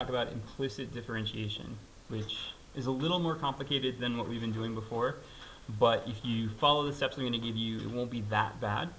talk about implicit differentiation, which is a little more complicated than what we've been doing before, but if you follow the steps I'm going to give you, it won't be that bad.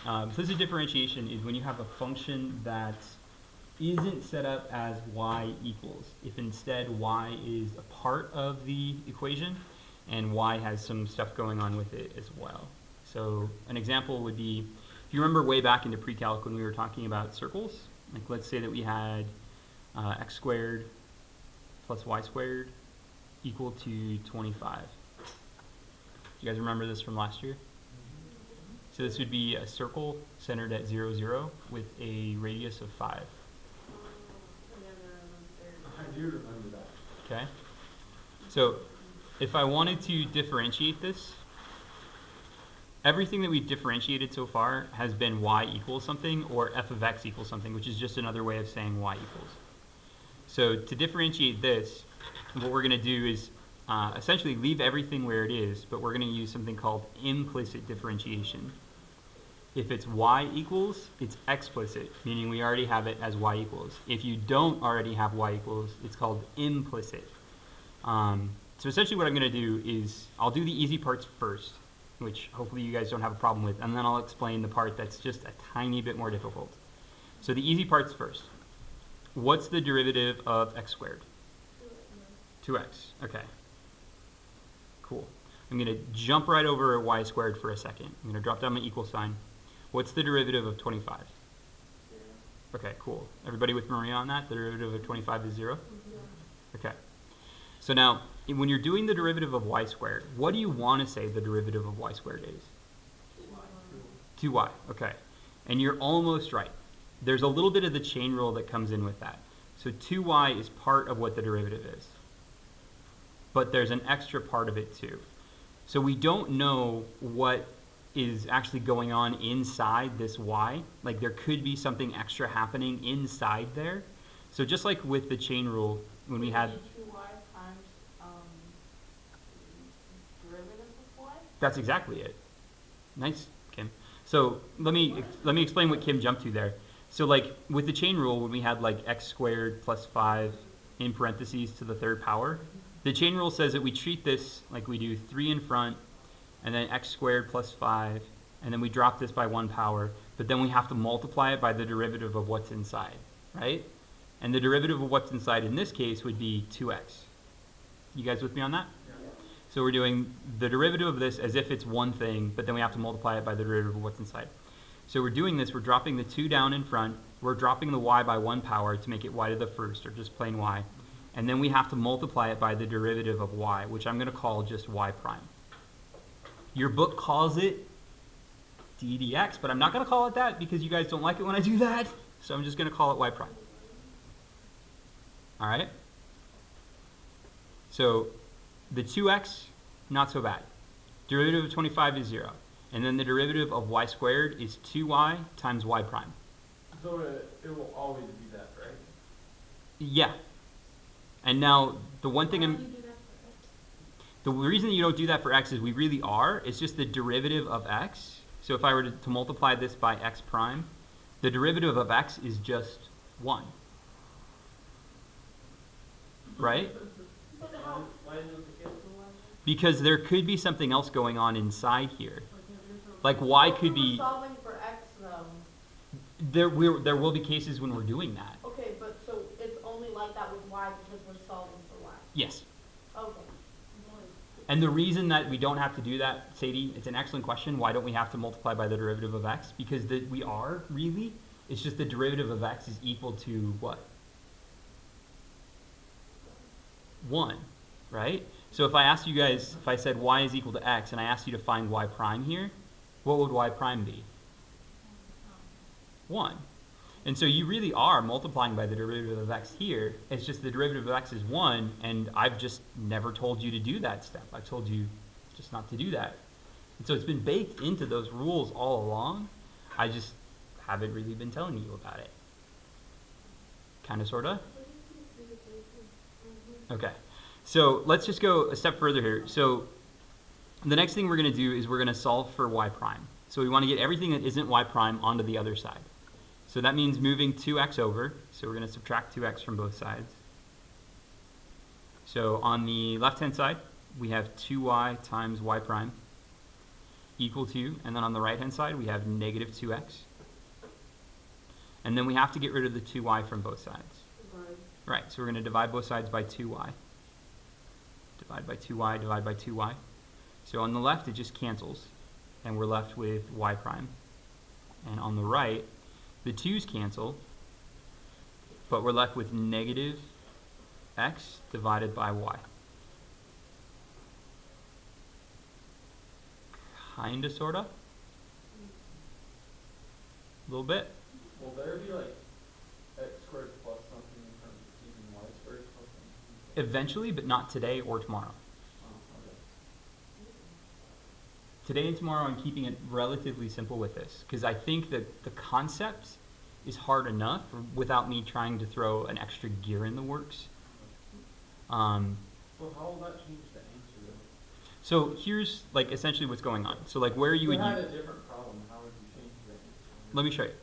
Implicit differentiation is when you have a function that isn't set up as y equals. If instead y is a part of the equation and y has some stuff going on with it as well. So an example would be, if you remember way back into pre-calc when we were talking about circles, like let's say that we had x squared plus y squared equal to 25. Do you guys remember this from last year? So this would be a circle centered at 0, 0 with a radius of 5. I do remember that. Okay. So if I wanted to differentiate this, everything that we've differentiated so far has been y equals something or f of x equals something, which is just another way of saying y equals. So to differentiate this, what we're going to do is essentially leave everything where it is, but we're going to use something called implicit differentiation. If it's y equals, it's explicit, meaning we already have it as y equals. If you don't already have y equals, it's called implicit. So essentially what I'm going to do is I'll do the easy parts first, which hopefully you guys don't have a problem with, and then I'll explain the part that's just a tiny bit more difficult. So the easy parts first. What's the derivative of x squared? 2x. Okay. Cool. I'm going to jump right over y squared for a second. I'm going to drop down my equal sign. What's the derivative of 25? 0. Okay, cool. Everybody with Maria on that? The derivative of 25 is 0? Okay. So now, when you're doing the derivative of y squared, what do you want to say the derivative of y squared is? 2y. Okay. And you're almost right. There's a little bit of the chain rule that comes in with that. So 2y is part of what the derivative is. But there's an extra part of it too. So we don't know what is actually going on inside this y. Like there could be something extra happening inside there. So just like with the chain rule, when we had... 2y times derivative of y? That's exactly it. Nice, Kim. So let me explain what Kim jumped to there. So like with the chain rule, when we had like x squared plus 5 in parentheses to the third power, the chain rule says that we treat this like we do 3 in front, and then x squared plus 5, and then we drop this by 1 power, but then we have to multiply it by the derivative of what's inside, right? And the derivative of what's inside in this case would be 2x. You guys with me on that? Yeah. So we're doing the derivative of this as if it's one thing, but then we have to multiply it by the derivative of what's inside. So we're doing this, we're dropping the 2 down in front, we're dropping the y by 1 power to make it y to the first, or just plain y. And then we have to multiply it by the derivative of y, which I'm going to call just y prime. Your book calls it d dx, but I'm not going to call it that because you guys don't like it when I do that. So I'm just going to call it y prime. All right? So the 2x, not so bad. Derivative of 25 is 0. And then the derivative of y squared is 2y times y prime. So it will always be that, right? Yeah. And now the one thing the reason you don't do that for x is we really are. It's just the derivative of x. So if I were to multiply this by x prime, the derivative of x is just 1. Right? Why is it the case for y? Because there could be something else going on inside here. Like y could be... Solving for x though. There will be cases when we're doing that. Okay, but so it's only like that with y because we're solving for y. Yes. Okay. And the reason that we don't have to do that, Sadie, it's an excellent question. Why don't we have to multiply by the derivative of x? Because we are, really. It's just the derivative of x is equal to what? 1, right? So if I asked you guys, if I said y is equal to x, and I asked you to find y prime here, what would y prime be? 1. And so you really are multiplying by the derivative of x here. It's just the derivative of x is 1, and I've just never told you to do that step. I've told you just not to do that. And so it's been baked into those rules all along. I just haven't really been telling you about it. Kind of, sort of? Okay. So let's just go a step further here. So the next thing we're going to do is we're going to solve for y prime. So we want to get everything that isn't y prime onto the other side. So that means moving 2x over. So we're going to subtract 2x from both sides. So on the left-hand side, we have 2y times y prime equal to, and then on the right-hand side, we have negative 2x. And then we have to get rid of the 2y from both sides. Right, so we're going to divide both sides by 2y. Divide by 2y, divide by 2y. So on the left, it just cancels, and we're left with y prime. And on the right, the 2's cancel, but we're left with negative x divided by y. Kinda, sorta. A little bit. Will there be like x squared plus something in terms of keeping y squared plus something? Eventually, but not today or tomorrow. Oh, okay. Today and tomorrow, I'm keeping it relatively simple with this, because I think that the concept is hard enough without me trying to throw an extra gear in the works. So how will that change the answer though? So here's like essentially what's going on. So like where you If would you had use, a different problem, how would you change the answer? let me show you.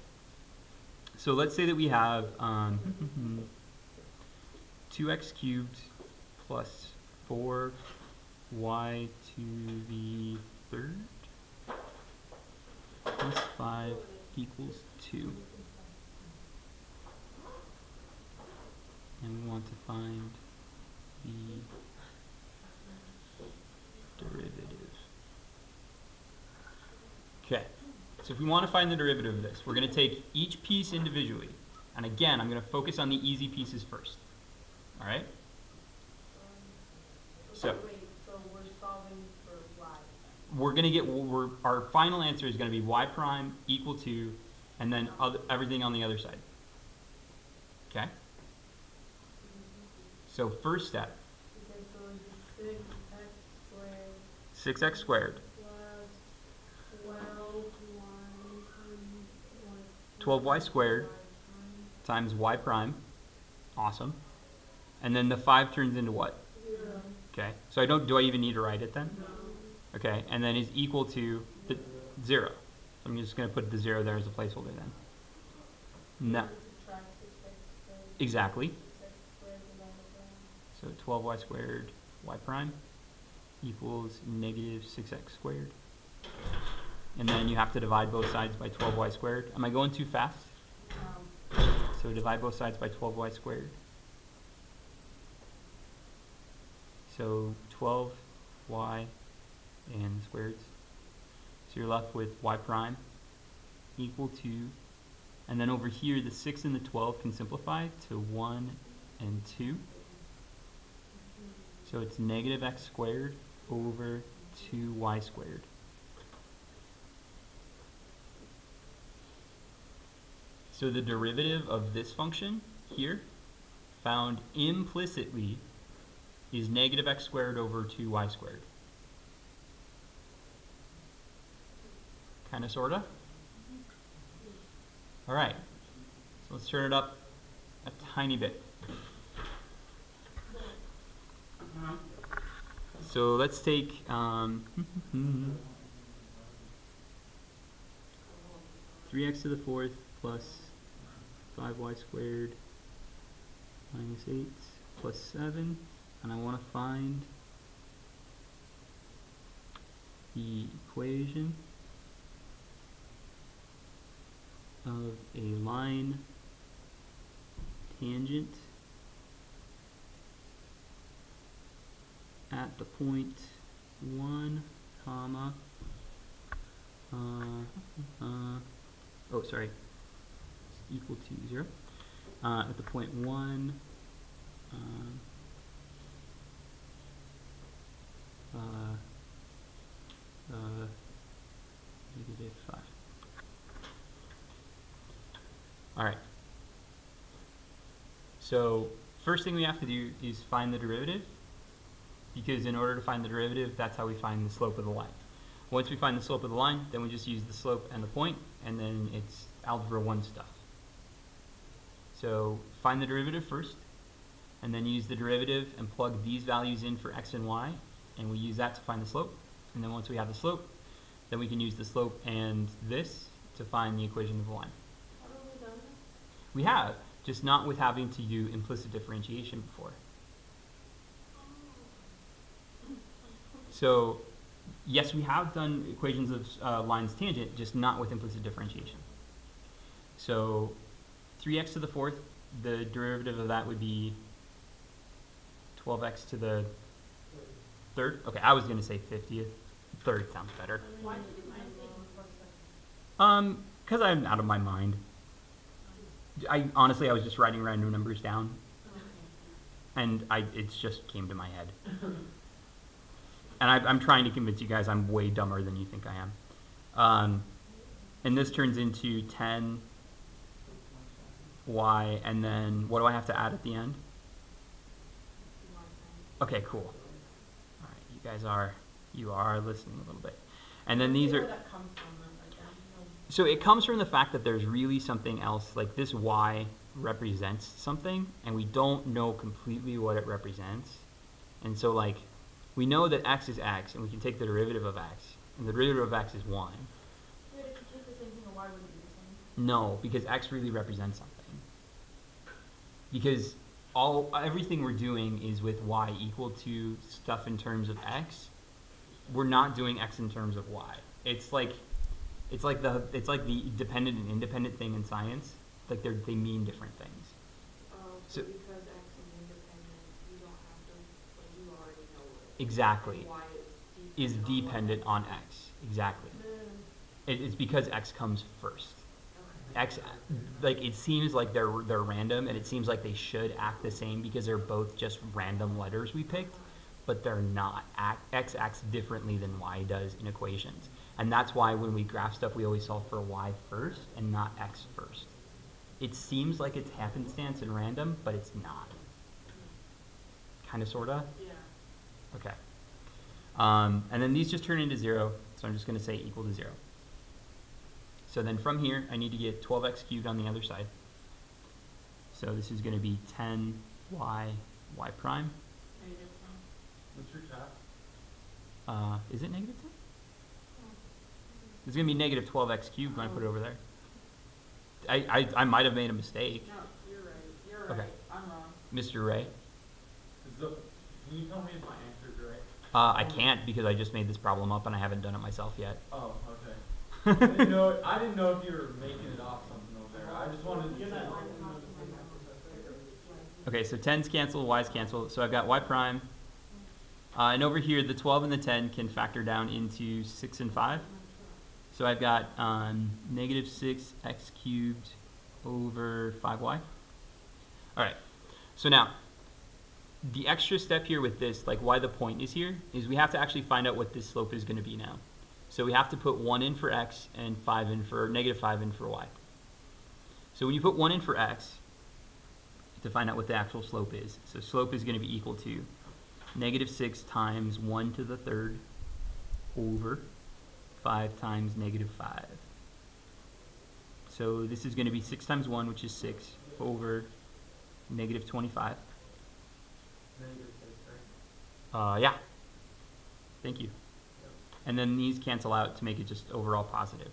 So let's say that we have 2x cubed plus 4y to the third plus 5 equals 2. And we want to find the derivative. Okay, so if we want to find the derivative of this, we're going to take each piece individually. And again, I'm going to focus on the easy pieces first. All right? So Wait, so we're solving for y. we're going to get, our final answer is going to be y prime equal to, and then everything on the other side. Okay? So first step, Okay, so it's 6x squared 6x squared, plus 12y squared times y prime. Awesome. And then the 5 turns into what? 0. Okay. So do I even need to write it then? Okay. And then is equal to the 0. So I'm just going to put the 0 there as a placeholder then. No. Subtract 6x squared. Exactly. 6x squared divided by. So 12y squared y prime equals negative 6x squared. And then you have to divide both sides by 12y squared. Am I going too fast? So divide both sides by 12y squared. So 12y and squareds. So you're left with y prime equal to, and then over here the 6 and the 12 can simplify to 1 and 2. So it's negative x squared over 2y squared. So the derivative of this function here, found implicitly, is negative x squared over 2y squared. Kinda, sorta? Alright, so let's turn it up a tiny bit. So let's take 3x to the fourth plus 5y squared minus 8 plus 7, and I want to find the equation of a line tangent at the point 1 comma oh sorry, equal to 0 at the point 1 negative 5. Alright, so first thing we have to do is find the derivative, because in order to find the derivative, that's how we find the slope of the line. Once we find the slope of the line, then we just use the slope and the point, and then it's algebra 1 stuff. So find the derivative first, and then use the derivative and plug these values in for x and y, and we use that to find the slope. And then once we have the slope, then we can use the slope and this to find the equation of the line. Haven't we done this? We have, just not with having to do implicit differentiation before. So, yes, we have done equations of lines tangent, just not with implicit differentiation. So, 3x to the fourth, the derivative of that would be 12x to the third. Okay, I was going to say 50th. Third sounds better. Why did you mind taking the first second? Because I'm out of my mind. Honestly, I was just writing random numbers down, and it just came to my head. And I'm trying to convince you guys I'm way dumber than you think I am. And this turns into 10y, and then what do I have to add at the end? Okay, cool. All right, you are listening a little bit. And then these are... Where that comes from, like, I don't know. So it comes from the fact that there's really something else, like this y represents something, and we don't know completely what it represents. And so, like, we know that x is x, and we can take the derivative of x, and the derivative of x is 1. Wait, if you take the same thing, why would it be the same? No, because x really represents something. Because everything we're doing is with y equal to stuff in terms of x. We're not doing x in terms of y. It's like the dependent and independent thing in science. Like they mean different things. So because X is independent, you don't have to, like, you already know it. Exactly. And Y Is dependent on x. Exactly. It's because x comes first. Okay. X, like, it seems like they're random, and it seems like they should act the same because they're both just random letters we picked, but they're not. X acts differently than y does in equations. And that's why when we graph stuff, we always solve for y first and not x first. It seems like it's happenstance and random, but it's not. Kind of, sort of? Yeah. Okay. And then these just turn into 0, so I'm just going to say equal to 0. So then from here, I need to get 12x cubed on the other side. So this is going to be 10y prime. Negative What's your cap? Is it negative 10? It's going to be negative 12x cubed when I put it over there. I might have made a mistake, No, you're right. You're right. Okay. I'm wrong. Mr. Ray. Can you tell me if my answer's right? I can't because I just made this problem up and I haven't done it myself yet. Oh, okay. I didn't know if you were making it off something over there. I just wanted to say. Okay, so 10's cancel, y's cancel. So I've got y prime. And over here, the 12 and the 10 can factor down into 6 and 5. So I've got negative 6x cubed over 5y. All right, so now, the extra step here with this, like why the point is here, is we have to actually find out what this slope is going to be now. So we have to put 1 in for x and 5 in for, negative 5 in for y. So when you put 1 in for x, to find out what the actual slope is. So slope is going to be equal to negative 6 times 1 to the third over 5 times negative 5. So this is going to be 6 times 1, which is 6, over negative 25. Negative 6, right? Yeah. Thank you. And then these cancel out to make it just overall positive.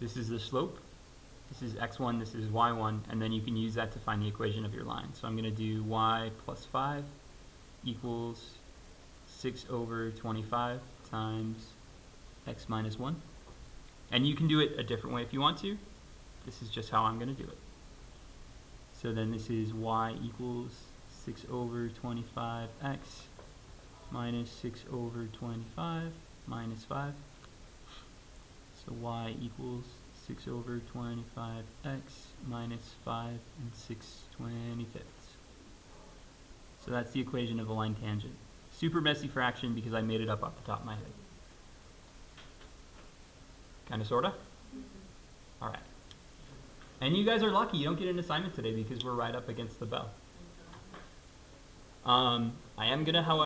This is the slope. This is x1, this is y1, and then you can use that to find the equation of your line. So I'm going to do y plus 5 equals 6 over 25 times x minus 1. And you can do it a different way if you want to. This is just how I'm going to do it. So then this is y equals 6 over 25x minus 6 over 25 minus 5. So y equals 6 over 25x minus 5 and 6/25. So that's the equation of a line tangent. Super messy fraction because I made it up off the top of my head. Kind of, sort of? All right. And you guys are lucky. You don't get an assignment today because we're right up against the bell. I am going to, however,